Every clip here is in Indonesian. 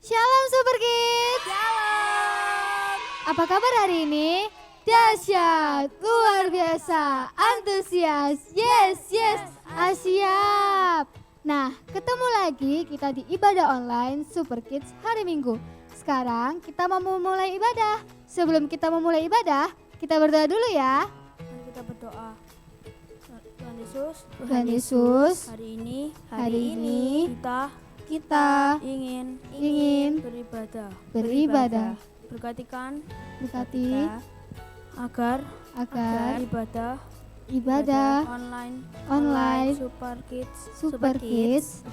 Shalom Super Kids. Shalom. Apa kabar hari ini? Dahsyat, luar biasa, antusias, yes, siap. Nah, ketemu lagi kita di ibadah online Super Kids hari Minggu. Sekarang kita mau memulai ibadah. Sebelum kita memulai ibadah, kita berdoa dulu ya. Mari kita berdoa. Tuhan Yesus, hari ini kita kita ingin beribadah. Berkati Berkati agar agar ibadah online Super Kids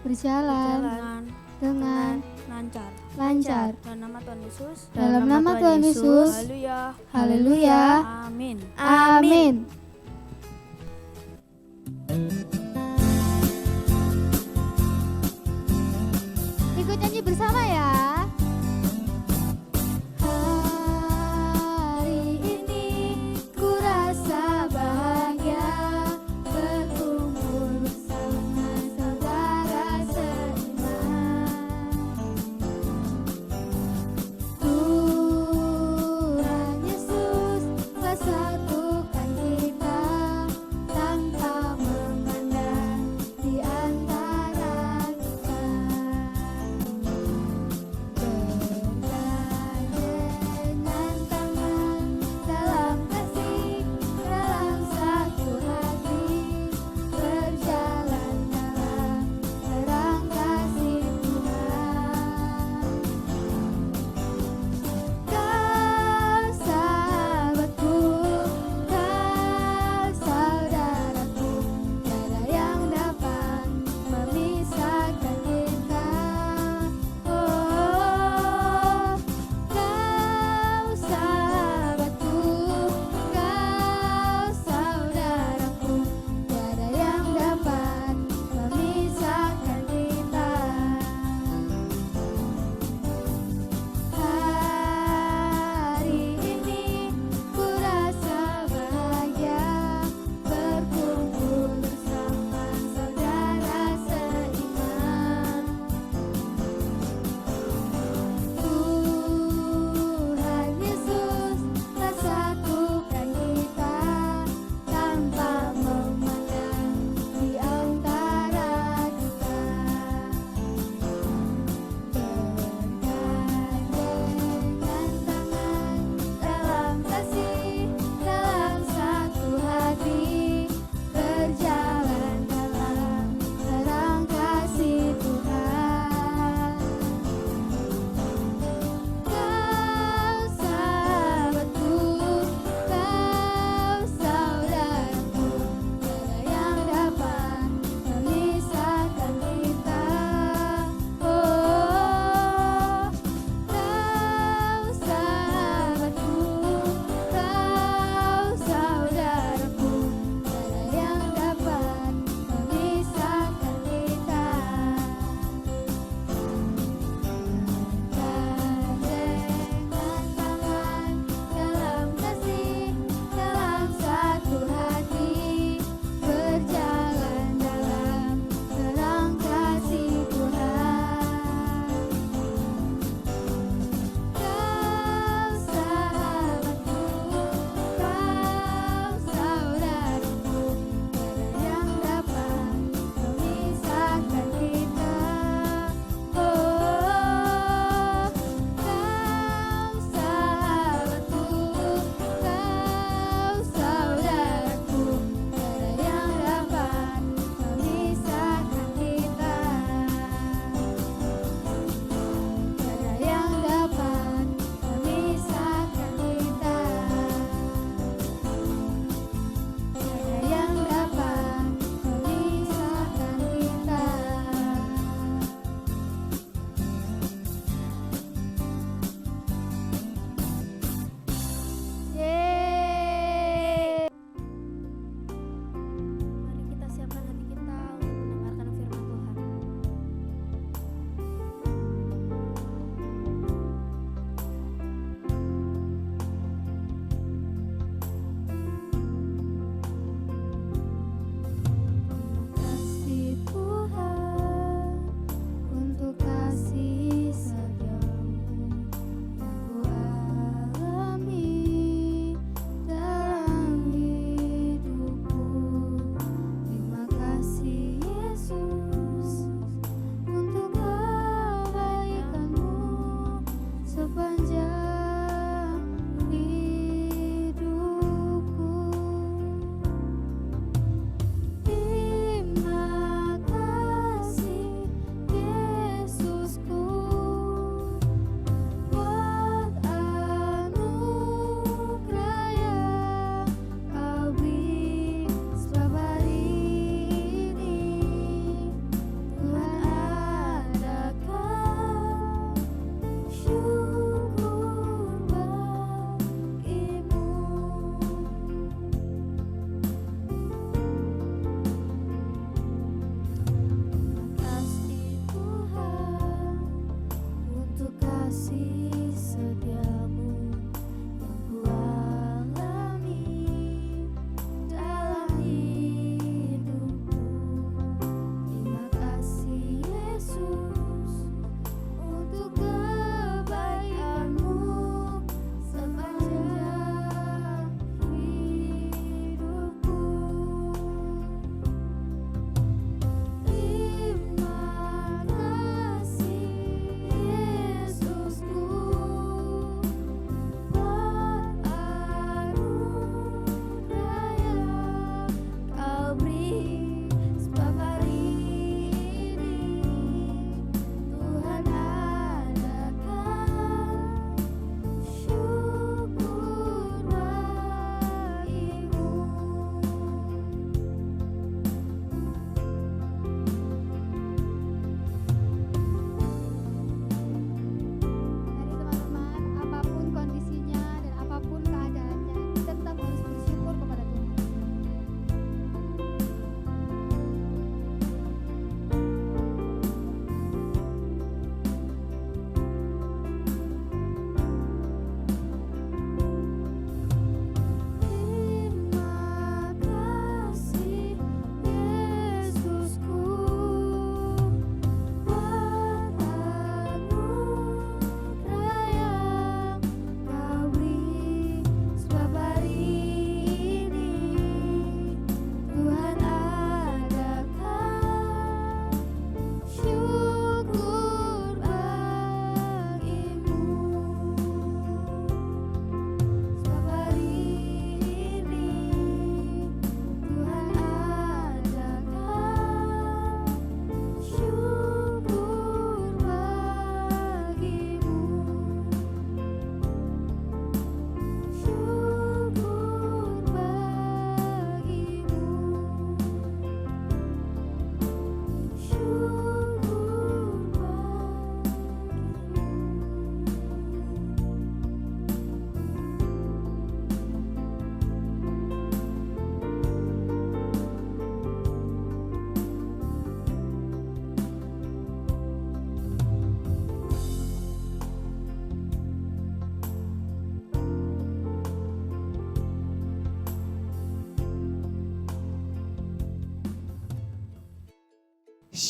berjalan dengan lancar. Dalam nama Tuhan Yesus. Haleluya. Amin. Amin. Ikut nyanyi bersama ya. Hari ini ku rasa bahagia berkumpul bersama saudara seiman. Tuhan Yesus telah satukan kita tanpa memandang di antara kita.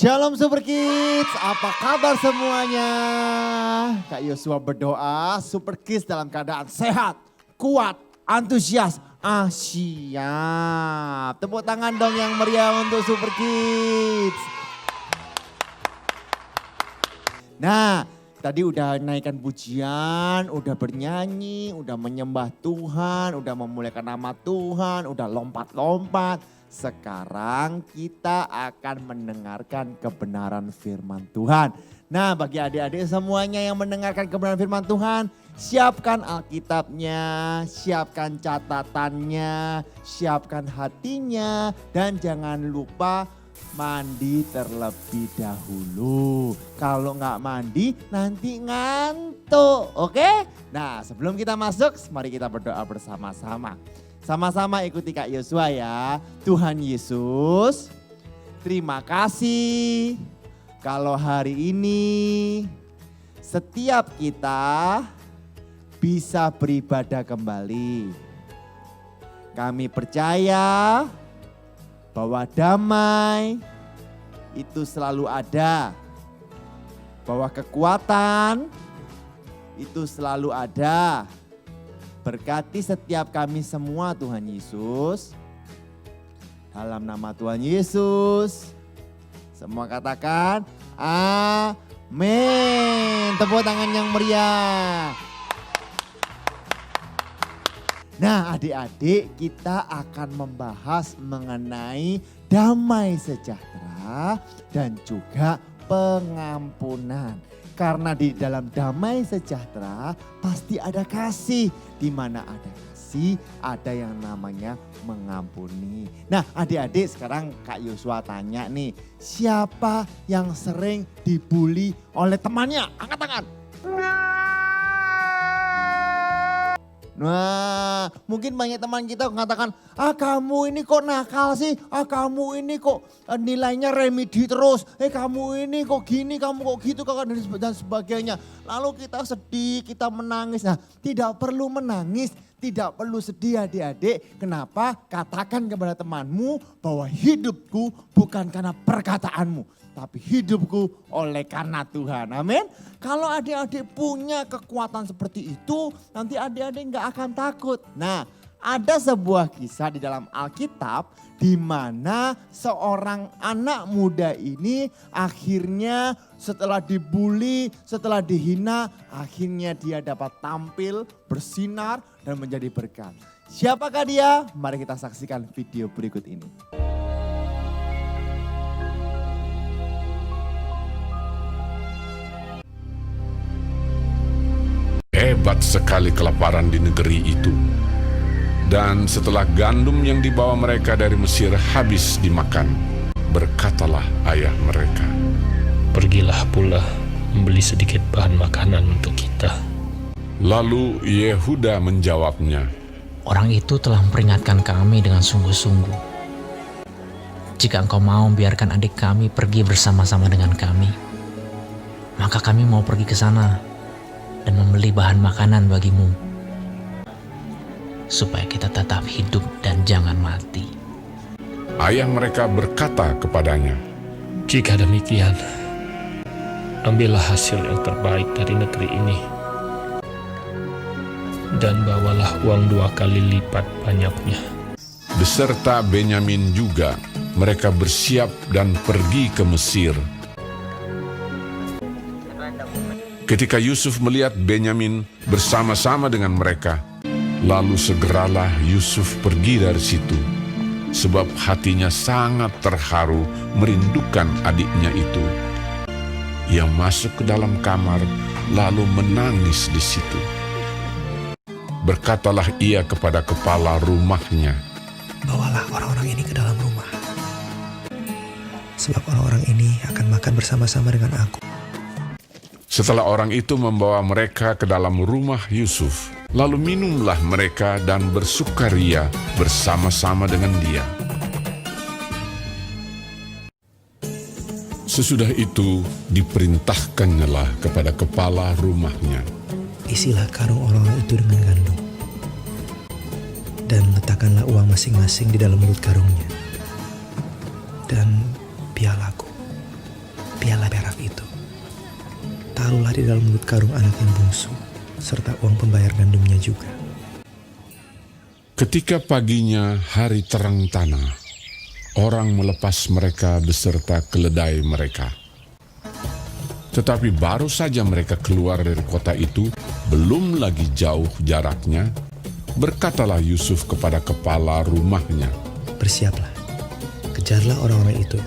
Shalom Super Kids, apa kabar semuanya? Kak Yosua berdoa Super Kids dalam keadaan sehat, kuat, antusias, siap. Tepuk tangan dong yang meriah untuk Super Kids. Nah, tadi udah naikkan pujian, udah bernyanyi, udah menyembah Tuhan, udah memuliakan nama Tuhan, udah lompat-lompat. Sekarang kita akan mendengarkan kebenaran firman Tuhan. Nah, bagi adik-adik semuanya yang mendengarkan kebenaran firman Tuhan, siapkan Alkitabnya, siapkan catatannya, siapkan hatinya, dan jangan lupa mandi terlebih dahulu. Kalau nggak mandi nanti ngantuk, oke? Nah, sebelum kita masuk, mari kita berdoa bersama-sama. Sama-sama ikuti Kak Yosua ya. Tuhan Yesus, terima kasih kalau hari ini setiap kita bisa beribadah kembali. Kami percaya bahwa damai itu selalu ada. Bahwa kekuatan itu selalu ada. Berkati setiap kami semua Tuhan Yesus. Dalam nama Tuhan Yesus. Semua katakan amin. Tepuk tangan yang meriah. Nah, adik-adik, kita akan membahas mengenai damai sejahtera dan juga pengampunan. Karena di dalam damai sejahtera pasti ada kasih. Di mana ada kasih, ada yang namanya mengampuni. Nah, adik-adik, sekarang Kak Yosua tanya nih, siapa yang sering dibully oleh temannya? Angkat tangan. Nah, mungkin banyak teman kita mengatakan, kamu ini kok nakal sih, kamu ini kok nilainya remedi terus, kamu ini kok gini, kamu kok gitu, dan sebagainya. Lalu kita sedih, kita menangis. Nah, tidak perlu menangis, tidak perlu sedih adik-adik. Kenapa? Katakan kepada temanmu bahwa hidupku bukan karena perkataanmu, tapi hidupku oleh karena Tuhan. Amin. Kalau adik-adik punya kekuatan seperti itu, nanti adik-adik gak akan takut. Nah, ada sebuah kisah di dalam Alkitab di mana seorang anak muda ini akhirnya setelah dibully, setelah dihina, akhirnya dia dapat tampil, bersinar dan menjadi berkat. Siapakah dia? Mari kita saksikan video berikut ini. Hebat sekali kelaparan di negeri itu. Dan setelah gandum yang dibawa mereka dari Mesir habis dimakan, berkatalah ayah mereka, "Pergilah pula membeli sedikit bahan makanan untuk kita." Lalu Yehuda menjawabnya, "Orang itu telah memperingatkan kami dengan sungguh-sungguh. Jika engkau mau biarkan adik kami pergi bersama-sama dengan kami, maka kami mau pergi ke sana dan membeli bahan makanan bagimu, supaya kita tetap hidup dan jangan mati." Ayah mereka berkata kepadanya, "Jika demikian, ambillah hasil yang terbaik dari negeri ini, dan bawalah uang 2 kali lipat banyaknya." Beserta Benyamin juga, mereka bersiap dan pergi ke Mesir. Ketika Yusuf melihat Benyamin bersama-sama dengan mereka, lalu segeralah Yusuf pergi dari situ, sebab hatinya sangat terharu merindukan adiknya itu. Ia masuk ke dalam kamar, lalu menangis di situ. Berkatalah ia kepada kepala rumahnya, "Bawalah orang-orang ini ke dalam rumah, sebab orang-orang ini akan makan bersama-sama dengan aku." Setelah orang itu membawa mereka ke dalam rumah Yusuf, lalu minumlah mereka dan bersukaria bersama-sama dengan dia. Sesudah itu diperintahkannyalah kepada kepala rumahnya, "Isilah karung orang-orang itu dengan gandum, dan letakkanlah uang masing-masing di dalam mulut karungnya, dan pialaku. piala perak itu. Taruhlah di dalam mulut karung anak yang bungsu, serta uang pembayar gandumnya juga. Ketika paginya hari terang tanah, orang melepas mereka beserta keledai mereka. Tetapi baru saja mereka keluar dari kota itu, belum lagi jauh jaraknya, berkatalah Yusuf kepada kepala rumahnya, Bersiaplah, kejarlah orang-orang itu.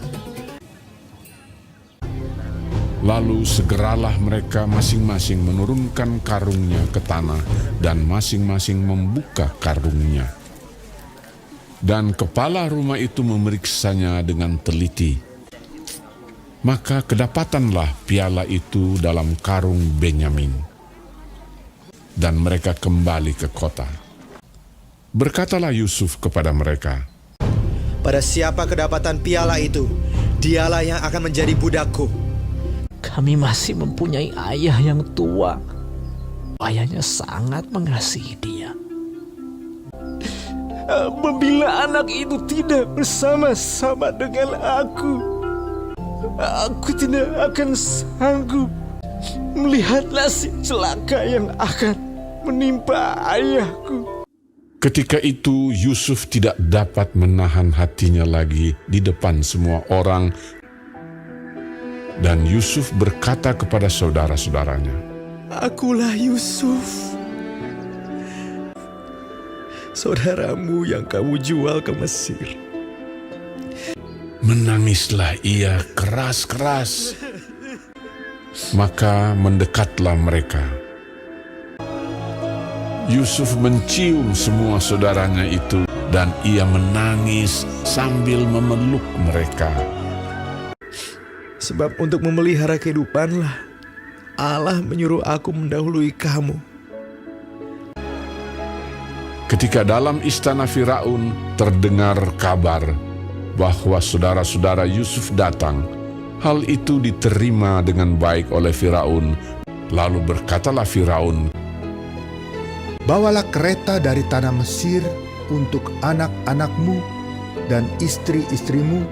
lalu segeralah mereka masing-masing menurunkan karungnya ke tanah dan masing-masing membuka karungnya. Dan kepala rumah itu memeriksanya dengan teliti. Maka kedapatanlah piala itu dalam karung Benyamin. Dan mereka kembali ke kota. Berkatalah Yusuf kepada mereka, Pada siapa kedapatan piala itu, dialah yang akan menjadi budakku. Kami masih mempunyai ayah yang tua. Ayahnya sangat mengasihi dia. Apabila anak itu tidak bersama-sama dengan aku tidak akan sanggup melihat nasib celaka yang akan menimpa ayahku. ketika itu Yusuf tidak dapat menahan hatinya lagi di depan semua orang. Dan Yusuf berkata kepada saudara-saudaranya, Akulah Yusuf, saudaramu yang kamu jual ke Mesir. menangislah ia keras-keras. Maka mendekatlah mereka. Yusuf mencium semua saudaranya itu dan ia menangis sambil memeluk mereka. Sebab untuk memelihara kehidupanlah Allah menyuruh aku mendahului kamu. Ketika dalam istana Firaun terdengar kabar bahwa saudara-saudara Yusuf datang, hal itu diterima dengan baik oleh Firaun. Lalu berkatalah Firaun, Bawalah kereta dari tanah Mesir untuk anak-anakmu dan istri-istrimu,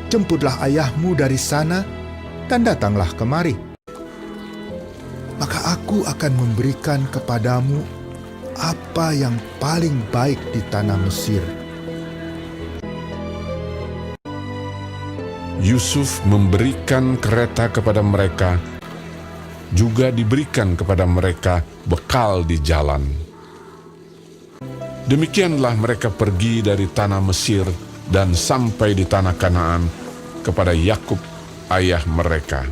jemputlah ayahmu dari sana, dan datanglah kemari. Maka aku akan memberikan kepadamu apa yang paling baik di tanah Mesir. Yusuf memberikan kereta kepada mereka, juga diberikan kepada mereka bekal di jalan. Demikianlah mereka pergi dari tanah Mesir dan sampai di tanah Kanaan kepada Yakub ayah mereka.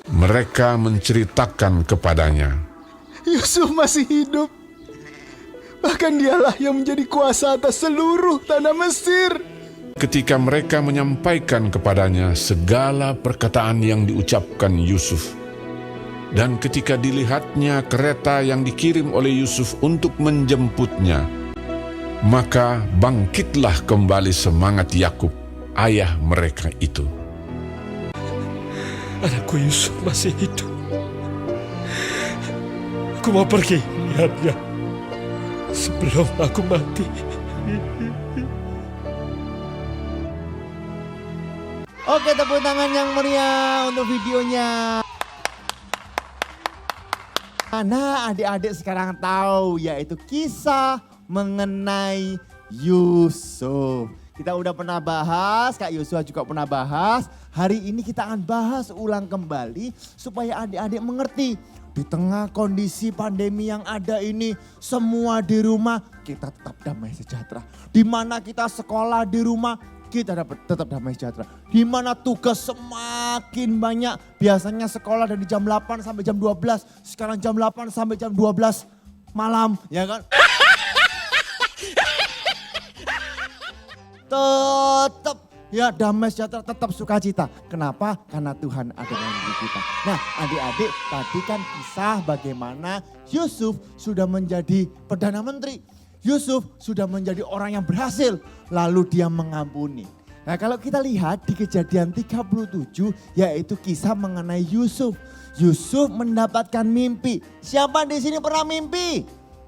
Mereka menceritakan kepadanya, Yusuf masih hidup. Bahkan dialah yang menjadi kuasa atas seluruh tanah Mesir. ketika mereka menyampaikan kepadanya segala perkataan yang diucapkan Yusuf. Dan ketika dilihatnya kereta yang dikirim oleh Yusuf untuk menjemputnya, maka bangkitlah kembali semangat Yakub, ayah mereka itu. Anakku Yusuf masih hidup. Aku mau pergi lihatnya sebelum aku mati. Oke, tepuk tangan yang meriah untuk videonya. Nah, adik-adik sekarang tahu yaitu kisah mengenai Yusuf. Kita udah pernah bahas, Kak Yosua juga pernah bahas. Hari ini kita akan bahas ulang kembali supaya adik-adik mengerti. Di tengah kondisi pandemi yang ada ini, semua di rumah kita tetap damai sejahtera. Di mana kita sekolah di rumah, kita dapat tetap damai sejahtera. Di mana tugas semakin banyak, biasanya sekolah dari jam 8 sampai jam 12, sekarang jam 8 sampai jam 12 malam, ya kan? Tetap ya damai sejahtera, tetap sukacita. Kenapa? Karena Tuhan ada dalam diri kita. Nah, adik-adik, tadi kan kisah bagaimana Yusuf sudah menjadi Perdana Menteri. Yusuf sudah menjadi orang yang berhasil, lalu dia mengampuni. Nah, kalau kita lihat di Kejadian 37, yaitu kisah mengenai Yusuf. Yusuf mendapatkan mimpi. Siapa di sini pernah mimpi?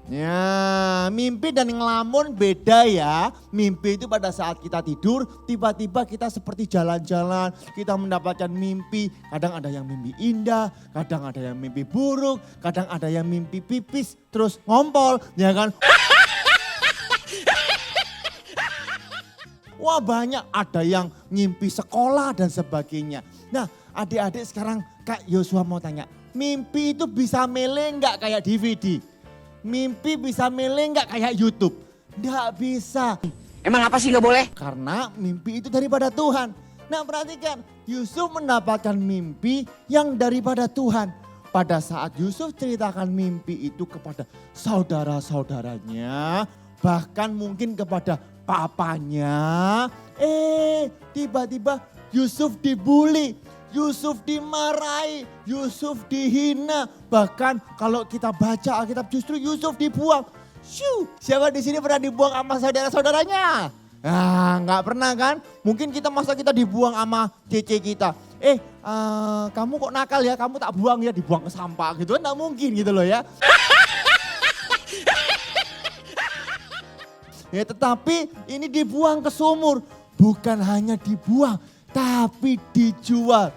Ya, mimpi dan ngelamun beda ya. Mimpi itu pada saat kita tidur, tiba-tiba kita seperti jalan-jalan, kita mendapatkan mimpi. Kadang ada yang mimpi indah, kadang ada yang mimpi buruk, kadang ada yang mimpi pipis, terus ngompol, ya kan? Wah banyak, ada yang ngimpi sekolah dan sebagainya. Nah adik-adik sekarang Kak Yosua mau tanya, mimpi itu bisa milih nggak kayak DVD? Mimpi bisa milih nggak kayak YouTube? Nggak bisa. Emang apa sih nggak boleh? Karena mimpi itu daripada Tuhan. Nah perhatikan, Yusuf mendapatkan mimpi yang daripada Tuhan. Pada saat Yusuf ceritakan mimpi itu kepada saudara-saudaranya, bahkan mungkin kepada papanya, tiba-tiba Yusuf dibully, Yusuf dimarahi, Yusuf dihina. Bahkan kalau kita baca Alkitab justru Yusuf dibuang. Siapa di sini pernah dibuang sama saudara-saudaranya? Nah, nggak pernah kan? Mungkin masa kita dibuang sama cece kita. Kamu kok nakal ya, kamu tak buang ya, dibuang ke sampah gitu kan, nggak mungkin gitu loh ya. Ya tetapi ini dibuang ke sumur, bukan hanya dibuang tapi dijual.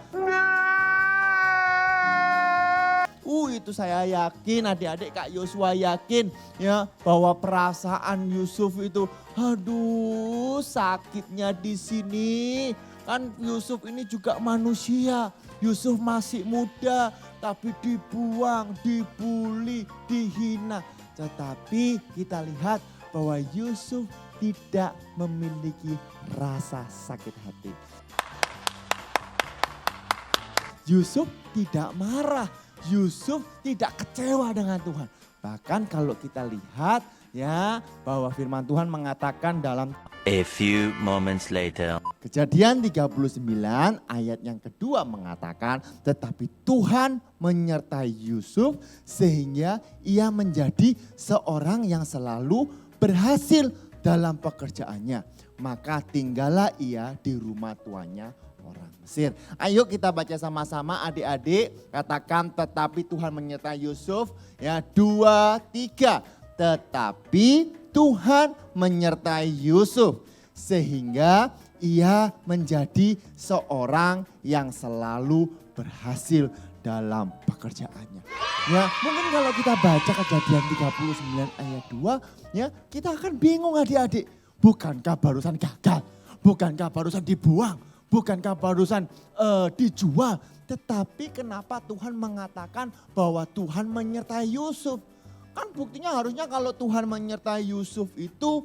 Itu saya yakin, adik-adik Kak Yosua yakin ya bahwa perasaan Yusuf itu, aduh sakitnya di sini. Kan Yusuf ini juga manusia, Yusuf masih muda tapi dibuang, dibully, dihina. Tetapi kita lihat bahwa Yusuf tidak memiliki rasa sakit hati. Yusuf tidak marah, Yusuf tidak kecewa dengan Tuhan. Bahkan kalau kita lihat ya bahwa firman Tuhan mengatakan dalam A few moments later. Kejadian 39 ayat yang kedua mengatakan, tetapi Tuhan menyertai Yusuf sehingga ia menjadi seorang yang selalu berhasil dalam pekerjaannya. Maka tinggallah ia di rumah tuannya orang Mesir. Ayo kita baca sama-sama adik-adik, katakan tetapi Tuhan menyertai Yusuf. Ya 2, 3. Tetapi Tuhan menyertai Yusuf sehingga ia menjadi seorang yang selalu berhasil dalam pekerjaannya. Ya, mungkin kalau kita baca Kejadian 39 ayat 2, ya kita akan bingung adik-adik. Bukankah barusan gagal? Bukankah barusan dibuang? Bukankah barusan dijual? Tetapi kenapa Tuhan mengatakan bahwa Tuhan menyertai Yusuf? Kan buktinya harusnya kalau Tuhan menyertai Yusuf itu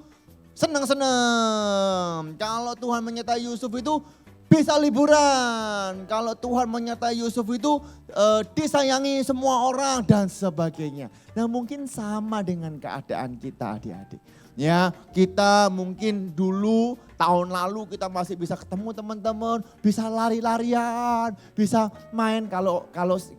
senang-senang. Kalau Tuhan menyertai Yusuf itu bisa liburan. Kalau Tuhan menyertai Yusuf itu disayangi semua orang dan sebagainya. Nah mungkin sama dengan keadaan kita adik-adik. Ya kita mungkin dulu tahun lalu kita masih bisa ketemu teman-teman, bisa lari-larian, bisa main kalau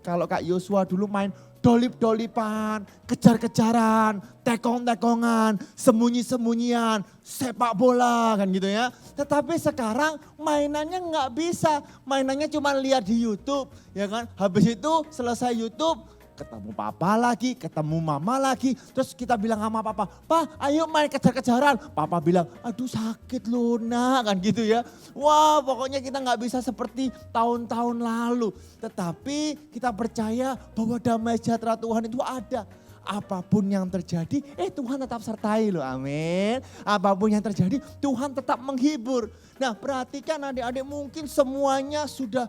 Kak Yosua dulu main dolip-dolipan, kejar-kejaran, tekong-tekongan, sembunyi-sembunyian, sepak bola kan gitu ya. Tetapi sekarang mainannya nggak bisa, mainannya cuma lihat di YouTube ya kan. Habis itu selesai YouTube ketemu papa lagi, ketemu mama lagi. Terus kita bilang sama papa, "Pa, ayo main kejar-kejaran." Papa bilang, "Aduh sakit loh nak," kan gitu ya. Wah pokoknya kita nggak bisa seperti tahun-tahun lalu. Tetapi kita percaya bahwa damai sejahtera Tuhan itu ada. Apapun yang terjadi, Tuhan tetap sertai loh, amin. Apapun yang terjadi, Tuhan tetap menghibur. Nah perhatikan adik-adik, mungkin semuanya sudah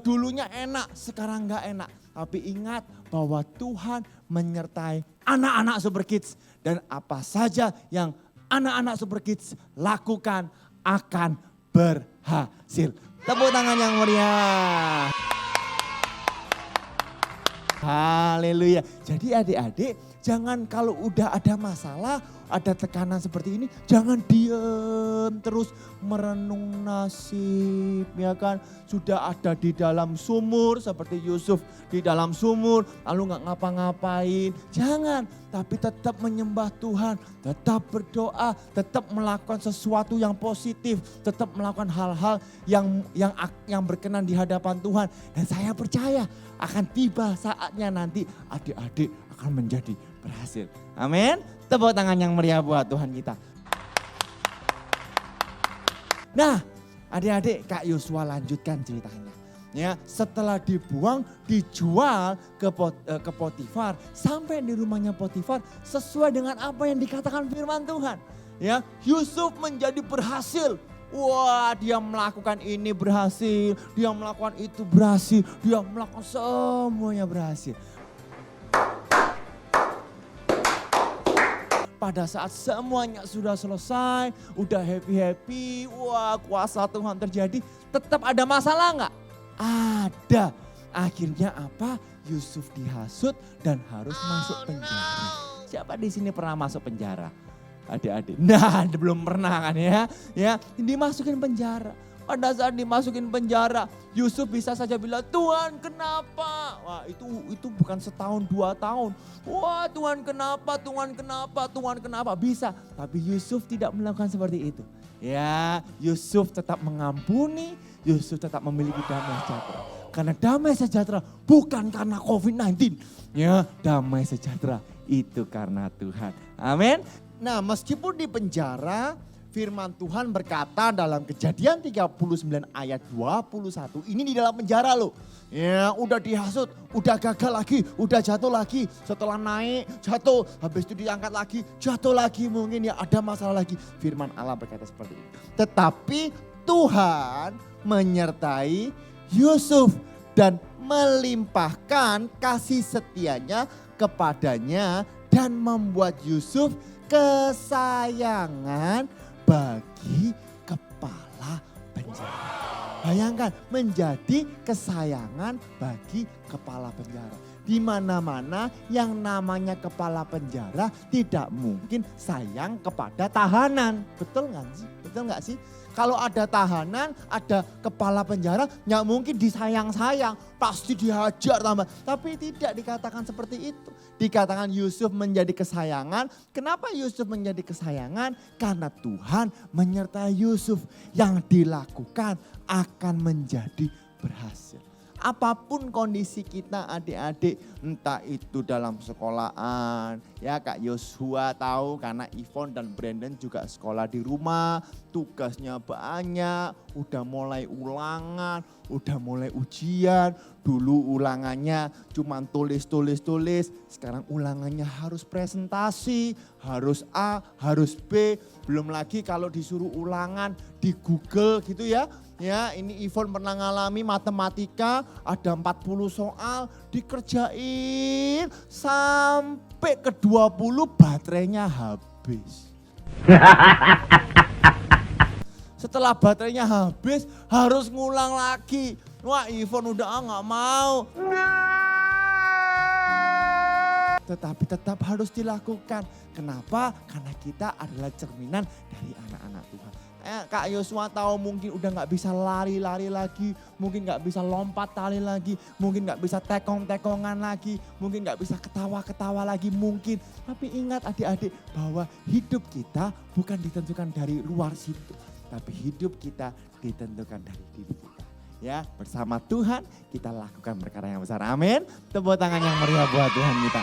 dulunya enak, sekarang nggak enak. Tapi ingat bahwa Tuhan menyertai anak-anak Super Kids. Dan apa saja yang anak-anak Super Kids lakukan akan berhasil. Tepuk tangan yang meriah. Haleluya. Jadi adik-adik jangan kalau udah ada masalah, ada tekanan seperti ini, jangan diem terus merenung nasib ya kan. Sudah ada di dalam sumur seperti Yusuf di dalam sumur lalu gak ngapa-ngapain. Jangan, tapi tetap menyembah Tuhan, tetap berdoa, tetap melakukan sesuatu yang positif, tetap melakukan hal-hal yang berkenan di hadapan Tuhan. Dan saya percaya akan tiba saatnya nanti adik-adik akan menjadi berhasil. Amin. Tepuk tangan yang meriah buat Tuhan kita. Nah, adik-adik, Kak Yosua lanjutkan ceritanya. Ya, setelah dibuang, dijual ke Potifar, sampai di rumahnya Potifar sesuai dengan apa yang dikatakan firman Tuhan. Ya, Yusuf menjadi berhasil. Wah, dia melakukan ini berhasil, dia melakukan itu berhasil, dia melakukan semuanya berhasil. Pada saat semuanya sudah selesai, udah happy-happy, wah kuasa Tuhan terjadi, tetap ada masalah nggak? Ada. Akhirnya apa? Yusuf dihasut dan harus masuk penjara. Siapa di sini pernah masuk penjara? Adik-adik. Nah, belum pernah kan ya? Ya, dimasukin penjara. Pada saat dimasukin penjara, Yusuf bisa saja bilang, "Tuhan, kenapa?" Wah, itu bukan setahun 2 tahun. Wah, Tuhan kenapa? Tuhan kenapa? Tuhan kenapa? Bisa, tapi Yusuf tidak melakukan seperti itu. Ya, Yusuf tetap mengampuni, Yusuf tetap memiliki damai sejahtera. Karena damai sejahtera bukan karena COVID-19. Ya, damai sejahtera itu karena Tuhan. Amin. Nah, meskipun di penjara, firman Tuhan berkata dalam Kejadian 39 ayat 21, ini di dalam penjara loh. Ya, udah dihasut, udah gagal lagi, udah jatuh lagi. Setelah naik, jatuh, habis itu diangkat lagi, jatuh lagi, mungkin ya ada masalah lagi. Firman Allah berkata seperti itu. Tetapi Tuhan menyertai Yusuf dan melimpahkan kasih setianya kepadanya dan membuat Yusuf kesayangan bagi kepala penjara. Bayangkan, menjadi kesayangan bagi kepala penjara. Di mana-mana yang namanya kepala penjara tidak mungkin sayang kepada tahanan. Betul nggak sih? Betul nggak sih? Kalau ada tahanan, ada kepala penjara, nggak mungkin disayang-sayang, pasti dihajar tambah. Tapi tidak dikatakan seperti itu. Dikatakan Yusuf menjadi kesayangan. Kenapa Yusuf menjadi kesayangan? Karena Tuhan menyertai Yusuf. Yang dilakukan akan menjadi berhasil. Apapun kondisi kita adik-adik, entah itu dalam sekolahan, ya Kak Yosua tahu karena Ivon dan Brandon juga sekolah di rumah, tugasnya banyak, udah mulai ulangan, udah mulai ujian, dulu ulangannya cuma tulis, sekarang ulangannya harus presentasi, harus A, harus B, belum lagi kalau disuruh ulangan di Google gitu ya. Ya, ini Ivon pernah ngalami matematika, ada 40 soal, dikerjain sampai ke 20 baterainya habis. Setelah baterainya habis, harus ngulang lagi. Wah, Ivon udah nggak mau. Tetapi tetap harus dilakukan. Kenapa? Karena kita adalah cerminan dari anak-anak Tuhan. Kak Yosua tahu mungkin udah gak bisa lari-lari lagi, mungkin gak bisa lompat tali lagi, mungkin gak bisa tekong-tekongan lagi, mungkin gak bisa ketawa-ketawa lagi mungkin. Tapi ingat adik-adik bahwa hidup kita bukan ditentukan dari luar situ, tapi hidup kita ditentukan dari diri kita. Ya, bersama Tuhan kita lakukan perkara yang besar. Amin. Tepuk tangan yang meriah buat Tuhan kita.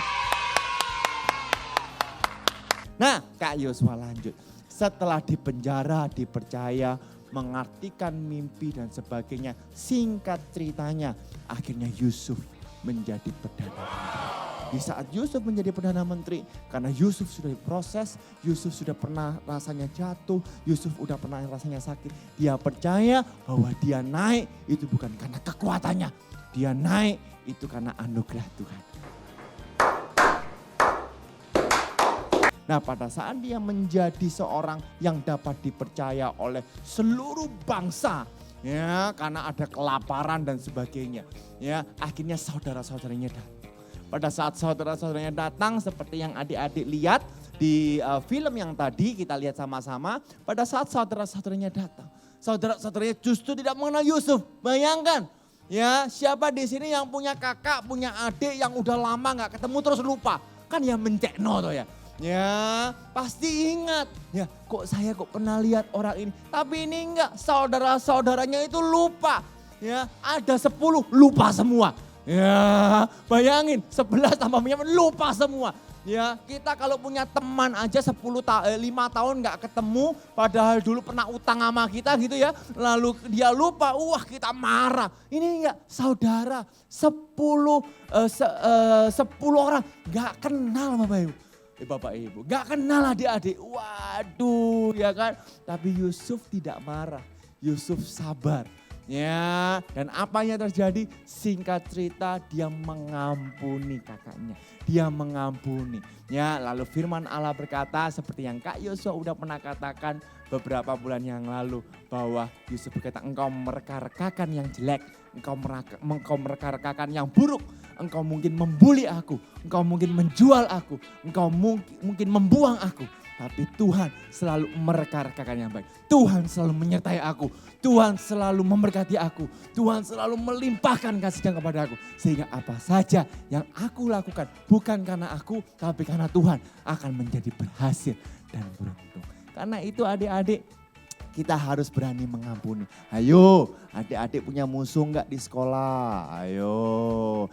Nah, Kak Yosua lanjut. Setelah dipenjara, dipercaya, mengartikan mimpi dan sebagainya. Singkat ceritanya, akhirnya Yusuf menjadi Perdana Menteri. Di saat Yusuf menjadi Perdana Menteri, karena Yusuf sudah diproses, Yusuf sudah pernah rasanya jatuh, Yusuf sudah pernah rasanya sakit. Dia percaya bahwa dia naik itu bukan karena kekuatannya. Dia naik itu karena anugerah Tuhan. Nah, pada saat dia menjadi seorang yang dapat dipercaya oleh seluruh bangsa, ya, karena ada kelaparan dan sebagainya, ya, akhirnya saudara-saudaranya datang. Pada saat saudara-saudaranya datang, seperti yang adik-adik lihat di film yang tadi kita lihat sama-sama, pada saat saudara-saudaranya datang, saudara-saudaranya justru tidak mengenal Yusuf. Bayangkan, ya, siapa di sini yang punya kakak, punya adik yang udah lama nggak ketemu terus lupa, kan ya mencekno tuh ya. Ya, pasti ingat. Ya, saya pernah lihat orang ini. Tapi ini enggak, saudara-saudaranya itu lupa. Ya, ada 10 lupa semua. Ya, bayangin 11 tambah lupa semua. Ya, kita kalau punya teman aja 5 tahun nggak ketemu, padahal dulu pernah utang sama kita gitu ya. Lalu dia lupa, wah kita marah. Ini enggak, saudara 10 orang nggak kenal Bapak Ibu. Bapak Ibu, nggak kenal adik-adik. Waduh, ya kan. Tapi Yusuf tidak marah, Yusuf sabar. Ya, dan apa yang terjadi? Singkat cerita dia mengampuni kakaknya. Dia mengampuni. Ya, lalu firman Allah berkata seperti yang Kak Yosua udah pernah katakan beberapa bulan yang lalu. Bahwa Yusuf berkata, engkau mereka-rekakan yang jelek. Engkau mereka-rekakan yang buruk. Engkau mungkin membuli aku. Engkau mungkin menjual aku. Engkau mungkin membuang aku. Tapi Tuhan selalu mereka-rekakan yang baik. Tuhan selalu menyertai aku. Tuhan selalu memberkati aku. Tuhan selalu melimpahkan kasih-Nya kepada aku. Sehingga apa saja yang aku lakukan bukan karena aku, tapi karena Tuhan akan menjadi berhasil dan beruntung. Karena itu adik-adik, kita harus berani mengampuni. Ayo, adik-adik punya musuh enggak di sekolah? Ayo.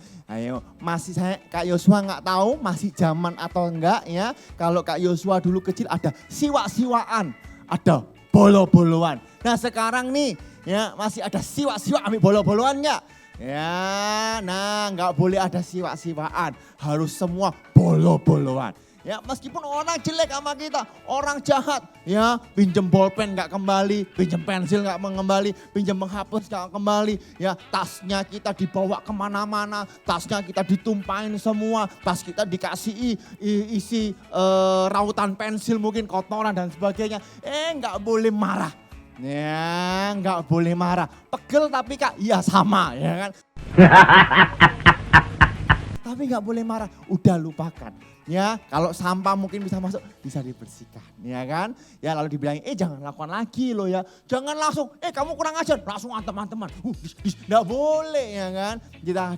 Masih Kak Yosua enggak tahu masih zaman atau enggak ya. Kalau Kak Yosua dulu kecil ada siwa-siwaan, ada bolo-boloan. Nah sekarang nih ya masih ada siwa-siwa ambil bolo-boloan enggak? Ya, nah enggak boleh ada siwa-siwaan. Harus semua bolo-boloan. Ya meskipun orang jelek sama kita, orang jahat, ya pinjem bolpen nggak kembali, pinjem pensil nggak kembali, pinjem menghapus nggak kembali, ya tasnya kita dibawa kemana-mana, tasnya kita ditumpahin semua, tas kita dikasih isi rautan pensil mungkin kotoran dan sebagainya, nggak boleh marah, ya nggak boleh marah, pegel tapi Kak, iya sama, ya kan. Tapi nggak boleh marah, udah lupakan. Ya, kalau sampah mungkin bisa masuk, bisa dibersihkan, ya kan? Ya lalu dibilangin, jangan lakukan lagi loh ya. Jangan langsung, kamu kurang ajar, langsung teman-teman. Nggak boleh ya kan?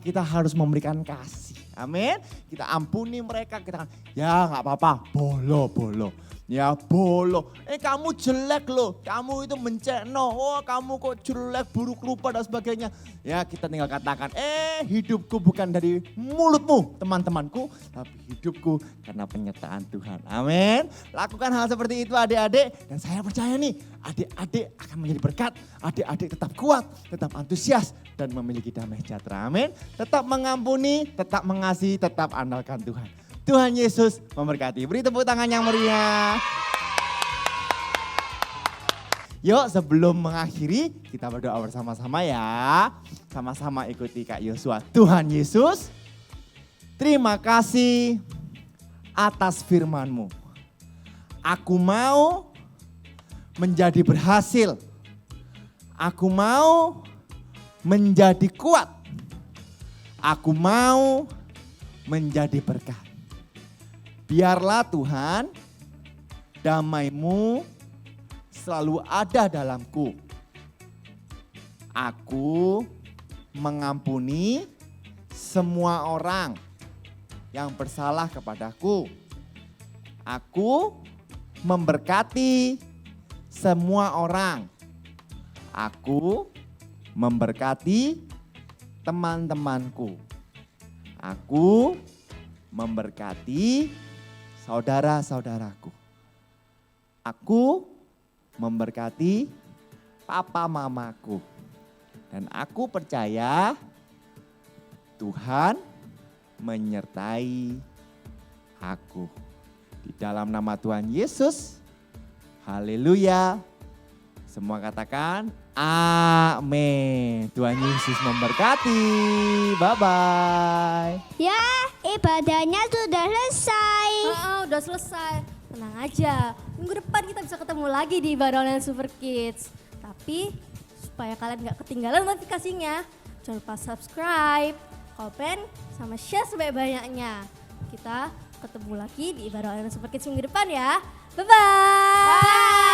Kita harus memberikan kasih, amin. Kita ampuni mereka, kita ya nggak apa-apa, bolo. Ya bolo, kamu jelek loh, kamu itu mencekno, kamu kok jelek, buruk rupa dan sebagainya. Ya kita tinggal katakan, hidupku bukan dari mulutmu teman-temanku, tapi hidupku karena penyertaan Tuhan. Amin. Lakukan hal seperti itu adik-adik, dan saya percaya nih adik-adik akan menjadi berkat, adik-adik tetap kuat, tetap antusias, dan memiliki damai sejahtera. Amin. Tetap mengampuni, tetap mengasihi, tetap andalkan Tuhan. Tuhan Yesus memberkati. Beri tepuk tangan yang meriah. Yuk sebelum mengakhiri kita berdoa bersama-sama ya. Sama-sama ikuti Kak Yosua. Tuhan Yesus, terima kasih atas firman-Mu. Aku mau menjadi berhasil. Aku mau menjadi kuat. Aku mau menjadi berkat. Biarlah Tuhan, damai-Mu selalu ada dalamku. Aku mengampuni semua orang yang bersalah kepadaku. Aku memberkati semua orang. Aku memberkati teman-temanku. Aku memberkati saudara-saudaraku. Aku memberkati papa mamaku. Dan aku percaya Tuhan menyertai aku. Di dalam nama Tuhan Yesus, haleluya. Semua katakan amin. Tuhan Yesus memberkati. Bye-bye. Ya, ibadahnya sudah selesai. Udah selesai. Tenang aja, minggu depan kita bisa ketemu lagi di Ibadah Online Super Kids. Tapi supaya kalian gak ketinggalan notifikasinya, jangan lupa subscribe, komen, sama share sebanyak-banyaknya. Kita ketemu lagi di Ibadah Online Super Kids minggu depan ya. Bye-bye. Bye.